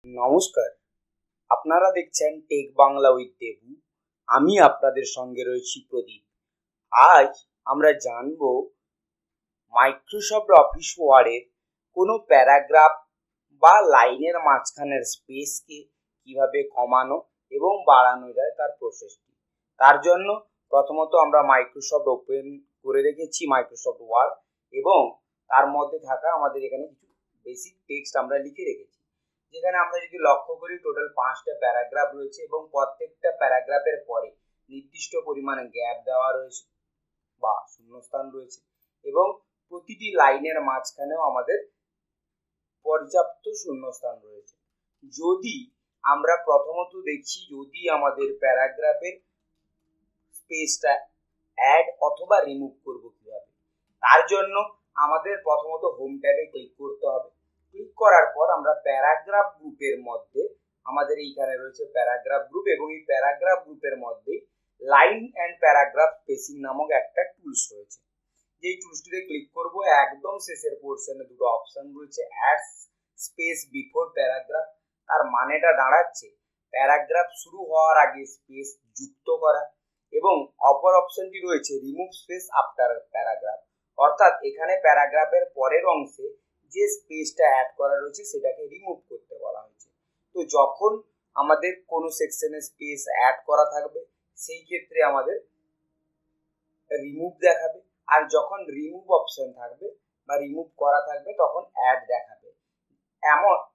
নমস্কার, আপনারা দেখছেন টেক বাংলা উইথ দেবু। আমি আপনাদের সঙ্গে রয়েছি প্রদীপ। আজ আমরা জানব মাইক্রোসফট অফিস ওয়ার্ডের কোনো প্যারাগ্রাফ বা লাইনের মাঝখানের স্পেসকে কিভাবে কমানো এবং বাড়ানো যায় তার প্রসেসটি। তার জন্য প্রথমত আমরা মাইক্রোসফট ওপেন করে রেখেছি মাইক্রোসফট ওয়ার্ড, এবং তার মধ্যে থাকা আমাদের এখানে কিছু বেসিক টেক্সট আমরা লিখে রেখেছি। যেখানে আমরা যদি লক্ষ্য করি টোটাল 5টা প্যারাগ্রাফ রয়েছে এবং প্রত্যেকটা প্যারাগ্রাফের পরে নির্দিষ্ট পরিমাণে গ্যাপ দেওয়া রয়েছে বা শূন্যস্থান রয়েছে, এবং প্রতিটি লাইনের মাঝখানেও আমাদের পর্যাপ্ত শূন্যস্থান রয়েছে। যদি আমরা প্রথমত দেখছি, যদি আমাদের প্যারাগ্রাফের স্পেসটা অ্যাড অথবা রিমুভ করব কিভাবে, তার জন্য আমাদের প্রথমত হোম ট্যাবে ক্লিক করতে হবে। ক্লিক করার পর আমরা প্যারাগ্রাফ গ্রুপের মধ্যে, আমাদের এইখানে রয়েছে প্যারাগ্রাফ গ্রুপ, এবং এই প্যারাগ্রাফ গ্রুপের মধ্যে লাইন অ্যান্ড প্যারাগ্রাফ স্পেসিং নামক একটা টুলস রয়েছে। যেই টুলসটিতে ক্লিক করব, একদম শেষের পোর্শনে দুটো অপশন রয়েছে, অ্যাড স্পেস বিফোর প্যারাগ্রাফ। তার মানেটা দাঁড়াচ্ছে প্যারাগ্রাফ শুরু হওয়ার আগে স্পেস যুক্ত করা, এবং অপর অপশনটি রয়েছে রিমুভ স্পেস আফটার প্যারাগ্রাফ, অর্থাৎ এখানে প্যারাগ্রাফের পরের অংশে যে স্পেসটা অ্যাড করা রয়েছে সেটাকে রিমুভ করতে বলা হয়েছে। তো যখন আমাদের কোনো সেকশনে স্পেস অ্যাড করা থাকবে সেই ক্ষেত্রে আমাদের রিমুভ দেখাবে, আর যখন রিমুভ অপশন থাকবে বা রিমুভ করা থাকবে তখন অ্যাড দেখাবে।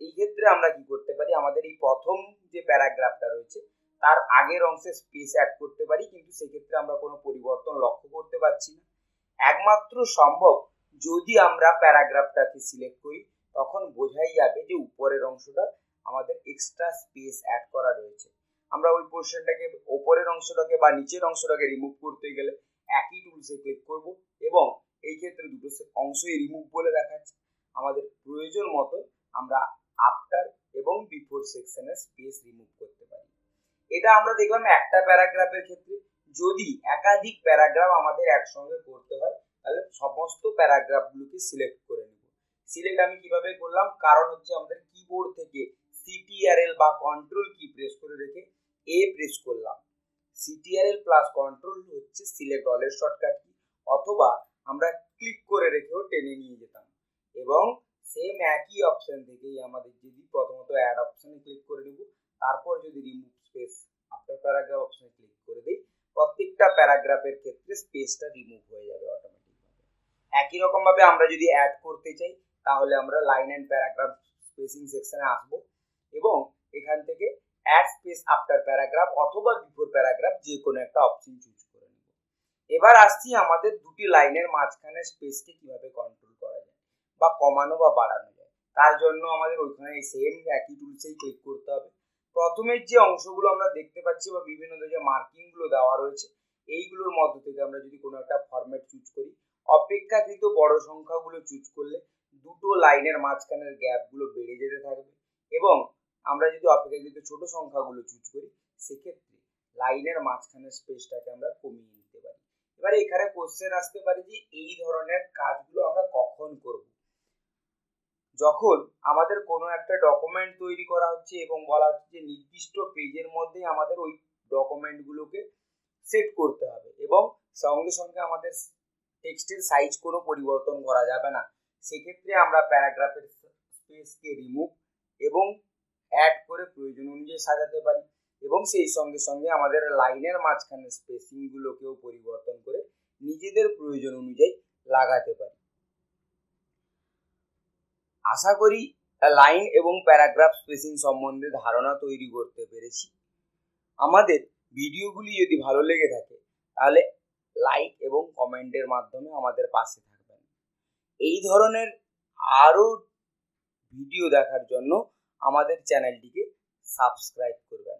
এই ক্ষেত্রে আমরা কি করতে পারি, আমাদের এই প্রথম যে প্যারাগ্রাফটা রয়েছে তার আগের অংশে স্পেস অ্যাড করতে পারি, কিন্তু সেক্ষেত্রে আমরা কোনো পরিবর্তন লক্ষ্য করতে পারছি না। একমাত্র সম্ভব যদি আমরা প্যারাগ্রাফটাকে সিলেক্ট করি, তখন বোঝাই যাবে যে উপরের অংশটা আমাদের এক্সট্রা স্পেস অ্যাড করা রয়েছে। আমরা ওই পোর্শনটাকে, উপরের অংশটাকে বা নিচের অংশটাকে রিমুভ করতে গেলে একই টুলসে ক্লিক করব, এবং এই ক্ষেত্রে দুটো অংশই রিমুভ বলে দেখাচ্ছে। আমাদের প্রয়োজন মতো আমরা আফটার এবং বিফোর সেকশনের স্পেস রিমুভ করতে পারি। এটা আমরা দেখলাম একটা প্যারাগ্রাফের ক্ষেত্রে। যদি একাধিক প্যারাগ্রাফ আমাদের একসঙ্গে করতে হয়, তাহলে সমস্ত প্যারাগ্রাফগুলোকে সিলেক্ট করে নেব। সিলেক্ট আমি কিভাবে করলাম, কারণ হচ্ছে আমাদের কিবোর্ড থেকে CTRL বা কন্ট্রোল কি প্রেস করে রেখে A প্রেস করলাম। CTRL প্লাস কন্ট্রোল হচ্ছে সিলেক্ট অলের শর্টকাট কি, অথবা আমরা ক্লিক করে রেখেও টেনে নিয়ে যেতাম। এবং সেম একই অপশন থেকেই আমাদের যদি প্রথমত অ্যাড অপশনে ক্লিক করে নেব, তারপর যদি রিমুভ স্পেস আফটার প্যারাগ্রাফ অপশনে ক্লিক করে দিই, প্রত্যেকটা প্যারাগ্রাফের ক্ষেত্রে স্পেসটা রিমুভ হয়ে যাবে অটোমেটিকভাবে। একই রকম ভাবে আমরা যদি অ্যাড করতে চাই, তাহলে আমরা লাইন অ্যান্ড প্যারাগ্রাফ স্পেসিং সেকশনে আসব, এবং এখান থেকে অ্যাড স্পেস আফটার প্যারাগ্রাফ অথবা বিফোর প্যারাগ্রাফ যে কোনো একটা অপশন চুজ করে নেব। এবার আসছি আমাদের দুটি লাইনের মাঝখানে স্পেসকে কিভাবে কন্ট্রোল করা যায় বা কমানো বা বাড়ানো যায়। তার জন্য আমাদের ওইখানে সেম একই টুলসেই ক্লিক করতে হবে। প্রথমের যে অংশগুলো আমরা দেখতে পাচ্ছি বা বিভিন্ন যে মার্কিংগুলো দেওয়া রয়েছে, এইগুলোর মধ্য থেকে আমরা যদি কোনো একটা ফরম্যাট চুজ করি, অপেক্ষাকৃত বড় সংখ্যাগুলো চুজ করলে দুটো লাইনের মাঝখানের গ্যাপগুলো বেড়ে যেতে থাকবে, এবং আমরা যদি অপেক্ষাকৃত ছোট সংখ্যাগুলো চুজ করি, সেক্ষেত্রে লাইনের মাঝখানের স্পেসটাকে আমরা কমিয়ে নিতে পারি। এবারে এখানে কোশ্চেন আসতে পারে যে এই ধরনের কাজগুলো আমরা কখন করব। যখন আমাদের কোনো একটা ডকুমেন্ট তৈরি করা হচ্ছে এবং বলা হচ্ছে যে নির্দিষ্ট পেজের মধ্যে আমাদের ওই ডকুমেন্টগুলোকে সেট করতে হবে, এবং সঙ্গে সঙ্গে আমাদের টেক্সটের সাইজ কোনো পরিবর্তন করা যাবে না, সেক্ষেত্রে আমরা প্যারাগ্রাফের স্পেসকে রিমুভ এবং অ্যাড করে প্রয়োজন অনুযায়ী সাজাতে পারি, এবং সেই সঙ্গে সঙ্গে আমাদের লাইনের মাঝখানে স্পেসিংগুলোকেও পরিবর্তন করে নিজেদের প্রয়োজন অনুযায়ী লাগাতে পারি। আশা করি লাইন এবং প্যারাগ্রাফ স্পেসিং সম্বন্ধে ধারণা তৈরি করতে পেরেছি। আমাদের ভিডিওগুলি যদি ভালো লেগে থাকে, তাহলে লাইক এবং কমেন্টের মাধ্যমে আমাদের পাশে থাকবেন। এই ধরনের আরও ভিডিও দেখার জন্য আমাদের চ্যানেলটিকে সাবস্ক্রাইব করবেন।